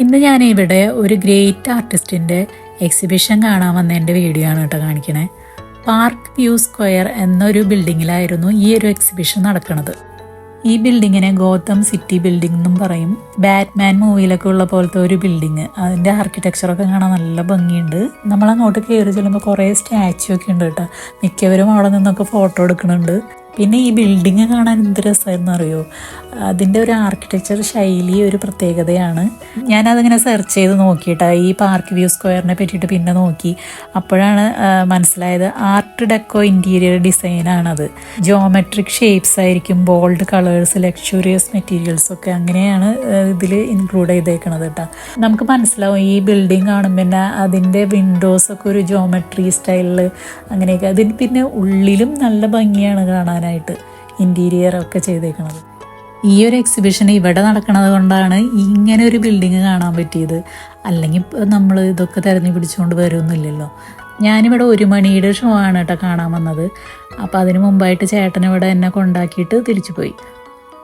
ഇന്ന് ഞാൻ ഇവിടെ ഒരു ഗ്രേറ്റ് ആർട്ടിസ്റ്റിൻ്റെ എക്സിബിഷൻ കാണാൻ വന്നതിൻ്റെ വീഡിയോ ആണ് കേട്ടോ കാണിക്കണേ. പാർക്ക് വ്യൂ സ്ക്വയർ എന്നൊരു ബിൽഡിങ്ങിലായിരുന്നു ഈ ഒരു എക്സിബിഷൻ നടക്കുന്നത്. ഈ ബിൽഡിങ്ങിനെ ഗോതം സിറ്റി ബിൽഡിംഗ് എന്നും പറയും. ബാറ്റ്മാൻ മൂവിയിലൊക്കെ ഉള്ള പോലത്തെ ഒരു ബിൽഡിങ്. അതിൻ്റെ ആർക്കിടെക്ചറൊക്കെ കാണാൻ നല്ല ഭംഗിയുണ്ട്. നമ്മളങ്ങോട്ട് കയറി ചെല്ലുമ്പോൾ കുറേ സ്റ്റാച്ചു ഒക്കെ ഉണ്ട് കേട്ടോ. മിക്കവരും അവിടെ നിന്നൊക്കെ ഫോട്ടോ എടുക്കുന്നുണ്ട്. പിന്നെ ഈ ബിൽഡിങ് കാണാൻ എന്ത് രസമായിരുന്നു അറിയോ. അതിൻ്റെ ഒരു ആർക്കിടെക്ചർ ശൈലി ഒരു പ്രത്യേകതയാണ്. ഞാനതിങ്ങനെ സെർച്ച് ചെയ്ത് നോക്കിയിട്ടാണ് ഈ പാർക്ക് വ്യൂ സ്ക്വയറിനെ പറ്റിയിട്ട് പിന്നെ നോക്കി. അപ്പോഴാണ് മനസ്സിലായത് ആർട്ട് ഡെക്കോ ഇൻറ്റീരിയർ ഡിസൈനാണത്. ജോമെട്രിക് ഷേപ്സ് ആയിരിക്കും, ബോൾഡ് കളേഴ്സ്, ലക്ഷറിയസ് മെറ്റീരിയൽസ് ഒക്കെ അങ്ങനെയാണ് ഇതിൽ ഇൻക്ലൂഡ് ചെയ്തേക്കണത് കേട്ടോ. നമുക്ക് മനസ്സിലാവും ഈ ബിൽഡിങ് കാണുമ്പോൾ തന്നെ അതിൻ്റെ വിൻഡോസൊക്കെ ഒരു ജോമെട്രി സ്റ്റൈലിൽ അങ്ങനെയൊക്കെ. അതിന് പിന്നെ ഉള്ളിലും നല്ല ഭംഗിയാണ് കാണാനായിട്ട് ഇൻറ്റീരിയർ ഒക്കെ ചെയ്തേക്കണത്. ഈ ഒരു എക്സിബിഷൻ ഇവിടെ നടക്കുന്നത് കൊണ്ടാണ് ഇങ്ങനെ ഒരു ബിൽഡിങ് കാണാൻ പറ്റിയത്. അല്ലെങ്കിൽ നമ്മൾ ഇതൊക്കെ തിരഞ്ഞു പിടിച്ചുകൊണ്ട് വരുമൊന്നുമില്ലല്ലോ. ഞാനിവിടെ 1 മണിയുടെ ഷോ ആണ് കേട്ടോ കാണാൻ വന്നത്. അപ്പോൾ അതിന് മുമ്പായിട്ട് ചേട്ടൻ ഇവിടെ എന്നെ കൊണ്ടാക്കിയിട്ട് തിരിച്ചു പോയി.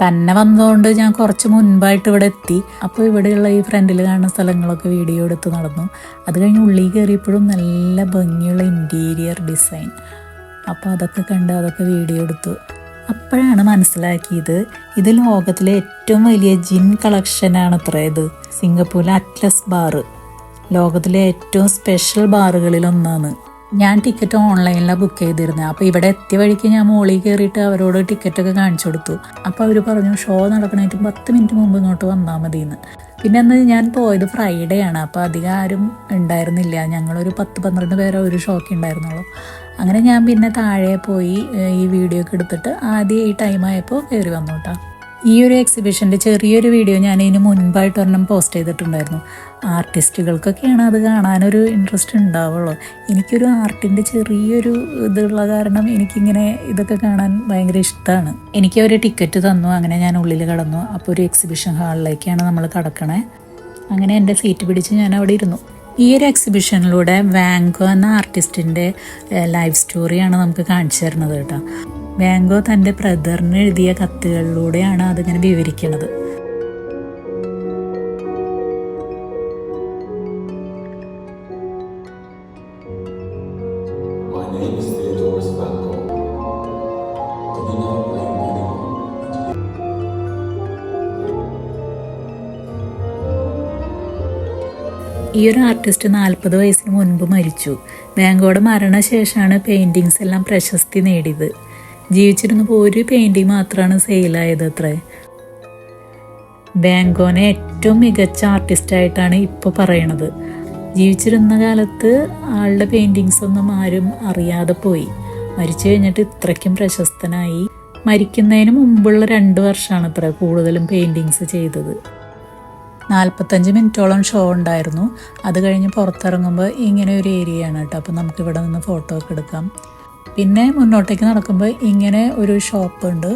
തന്നെ വന്നതുകൊണ്ട് ഞാൻ കുറച്ച് മുൻപായിട്ട് ഇവിടെ എത്തി. അപ്പോൾ ഇവിടെയുള്ള ഈ ഫ്രണ്ടിൽ കാണുന്ന സ്ഥലങ്ങളൊക്കെ വീഡിയോ എടുത്ത് നടന്നു. അത് കഴിഞ്ഞ് ഉള്ളിൽ കയറിയപ്പോഴും നല്ല ഭംഗിയുള്ള ഇൻറ്റീരിയർ ഡിസൈൻ. അപ്പോൾ അതൊക്കെ കണ്ട് അതൊക്കെ വീഡിയോ എടുത്തു. അപ്പോഴാണ് മനസ്സിലാക്കിയത് ഇത് ലോകത്തിലെ ഏറ്റവും വലിയ ജിൻ കളക്ഷനാണ് അത്ര. ഇത് സിംഗപ്പൂരിലെ അറ്റ്ലസ് ബാർ ലോകത്തിലെ ഏറ്റവും സ്പെഷ്യൽ ബാറുകളിലൊന്നാണ്. ഞാൻ ടിക്കറ്റ് ഓൺലൈനിലാണ് ബുക്ക് ചെയ്തിരുന്നത്. അപ്പോൾ ഇവിടെ എത്തിയ വഴിക്ക് ഞാൻ മോളിൽ കയറിയിട്ട് അവരോട് ടിക്കറ്റൊക്കെ കാണിച്ചു കൊടുത്തു. അപ്പോൾ അവർ പറഞ്ഞു ഷോ നടക്കണേറ്റ് 10 മിനിറ്റ് മുമ്പ് ഇങ്ങോട്ട് വന്നാൽ മതിയെന്ന്. പിന്നെ അന്ന് ഞാൻ പോയത് ഫ്രൈഡേ ആണ്. അപ്പോൾ അധികം ആരും ഉണ്ടായിരുന്നില്ല. ഞങ്ങളൊരു 10-12 പേരെ ഒരു ഷോക്ക് ഉണ്ടായിരുന്നുള്ളൂ. അങ്ങനെ ഞാൻ പിന്നെ താഴെ പോയി ഈ വീഡിയോ ഒക്കെ എടുത്തിട്ട് ആദ്യം ഈ ടൈമായപ്പോൾ കയറി വന്നു കേട്ടോ. ഈ ഒരു എക്സിബിഷൻ്റെ ചെറിയൊരു വീഡിയോ ഞാൻ ഇതിന് മുൻപായിട്ട് ഒരെണ്ണം പോസ്റ്റ് ചെയ്തിട്ടുണ്ടായിരുന്നു. ആർട്ടിസ്റ്റുകൾക്കൊക്കെയാണ് അത് കാണാനൊരു ഇൻട്രസ്റ്റ് ഉണ്ടാവുള്ളൂ. എനിക്കൊരു ആർട്ടിൻ്റെ ചെറിയൊരു ഇതുള്ള കാരണം എനിക്കിങ്ങനെ ഇതൊക്കെ കാണാൻ ഭയങ്കര ഇഷ്ടമാണ്. എനിക്ക് ഒരു ടിക്കറ്റ് തന്നു. അങ്ങനെ ഞാൻ ഉള്ളിൽ കടന്നു. അപ്പോൾ ഒരു എക്സിബിഷൻ ഹാളിലേക്കാണ് നമ്മൾ കടക്കണേ. അങ്ങനെ എൻ്റെ സീറ്റ് പിടിച്ച് ഞാൻ അവിടെ ഇരുന്നു. ഈ ഒരു എക്സിബിഷനിലൂടെ വാൻഗോ എന്ന ആർട്ടിസ്റ്റിൻ്റെ ലൈഫ് സ്റ്റോറിയാണ് നമുക്ക് കാണിച്ചു തരുന്നത് കേട്ടോ. വാൻഗോ തൻ്റെ ബ്രദറിന് എഴുതിയ കത്തുകളിലൂടെയാണ് അതിങ്ങനെ വിവരിക്കുന്നത്. ഈ ഒരു ആർട്ടിസ്റ്റ് 40 വയസ്സിന് മുൻപ് മരിച്ചു. വാൻഗോയുടെ മരണശേഷമാണ് പെയിൻറ്റിങ്സ് എല്ലാം പ്രശസ്തി നേടിയത്. ജീവിച്ചിരുന്നപ്പോൾ ഒരു പെയിൻറ്റിങ് മാത്രമാണ് സെയിലായത് അത്രേ. വാൻഗോനെ ഏറ്റവും മികച്ച ആർട്ടിസ്റ്റായിട്ടാണ് ഇപ്പോൾ പറയണത്. ജീവിച്ചിരുന്ന കാലത്ത് ആളുടെ പെയിൻറ്റിങ്സ് ഒന്നും ആരും അറിയാതെ പോയി. മരിച്ചു കഴിഞ്ഞിട്ട് ഇത്രയ്ക്കും പ്രശസ്തനായി. മരിക്കുന്നതിന് മുമ്പുള്ള 2 വർഷമാണ് അത്ര കൂടുതലും പെയിൻറ്റിങ്സ് ചെയ്തത്. 45 മിനിറ്റോളം ഷോ ഉണ്ടായിരുന്നു. അത് കഴിഞ്ഞ് പുറത്തിറങ്ങുമ്പോൾ ഇങ്ങനെ ഒരു ഏരിയയാണ് കേട്ടോ. അപ്പോൾ നമുക്ക് ഇവിടെ നിന്ന് ഫോട്ടോ ഒക്കെ എടുക്കാം. പിന്നെ മുന്നോട്ടേക്ക് നടക്കുമ്പോൾ ഇങ്ങനെ ഒരു ഷോപ്പ് ഉണ്ട്.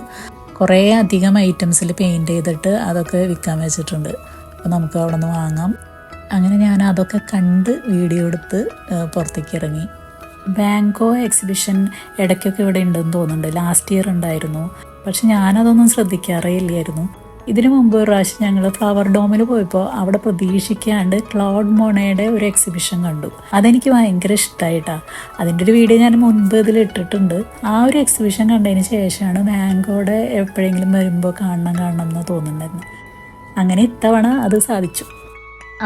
കുറേ അധികം ഐറ്റംസിൽ പെയിൻറ്റ് ചെയ്തിട്ട് അതൊക്കെ വിൽക്കാൻ വെച്ചിട്ടുണ്ട്. അപ്പോൾ നമുക്ക് അവിടെ നിന്ന് വാങ്ങാം. അങ്ങനെ ഞാൻ അതൊക്കെ കണ്ട് വീഡിയോ എടുത്ത് പുറത്തേക്ക് ഇറങ്ങി. വാൻഗോ എക്സിബിഷൻ ഇടയ്ക്കൊക്കെ ഇവിടെ ഉണ്ടെന്ന് തോന്നുന്നുണ്ട്. ലാസ്റ്റ് ഇയർ ഉണ്ടായിരുന്നു. പക്ഷെ ഞാനതൊന്നും ശ്രദ്ധിക്കാറേ ഇല്ലായിരുന്നു. ഇതിനു മുമ്പ് ഒരു പ്രാവശ്യം ഞങ്ങൾ ഫ്ലവർ ഡോമിൽ പോയപ്പോൾ അവിടെ പ്രതീക്ഷിക്കാണ്ട് ക്ലൗഡ് മോണയുടെ ഒരു എക്സിബിഷൻ കണ്ടു. അതെനിക്ക് ഭയങ്കര ഇഷ്ടമായിട്ടാണ്. അതിൻ്റെ ഒരു വീഡിയോ ഞാൻ മുൻപ് ഇതിൽ ഇട്ടിട്ടുണ്ട്. ആ ഒരു എക്സിബിഷൻ കണ്ടതിന് ശേഷമാണ് വാൻഗോയുടെ എപ്പോഴെങ്കിലും വരുമ്പോൾ കാണണം എന്ന് തോന്നുന്നുണ്ടായിരുന്നു. അങ്ങനെ ഇത്തവണ അത് സാധിച്ചു.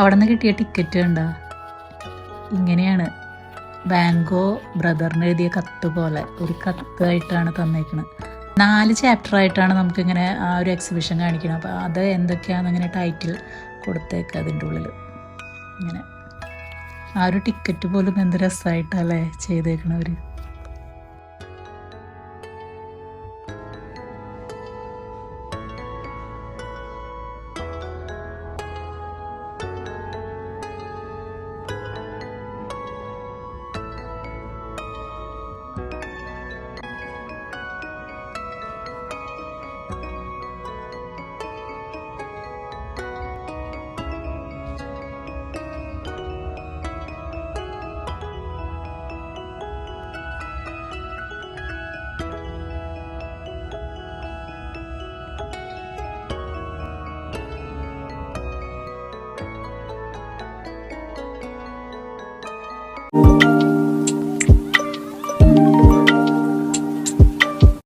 അവിടെ നിന്ന് കിട്ടിയ ടിക്കറ്റ് കണ്ടോ, ഇങ്ങനെയാണ്. വാൻഗോ ബ്രദറിന് എഴുതിയ കത്ത് പോലെ ഒരു കത്തായിട്ടാണ് തന്നേക്കുന്നത്. 4 ചാപ്റ്ററായിട്ടാണ് നമുക്കിങ്ങനെ ആ ഒരു എക്സിബിഷൻ കാണിക്കണം. അപ്പോൾ അത് എന്തൊക്കെയാണെന്നിങ്ങനെ ടൈറ്റിൽ കൊടുത്തേക്കുക അതിൻ്റെ ഉള്ളിൽ. ഇങ്ങനെ ആ ഒരു ടിക്കറ്റ് പോലും എന്ത് രസമായിട്ടല്ലേ ചെയ്തേക്കണവർ.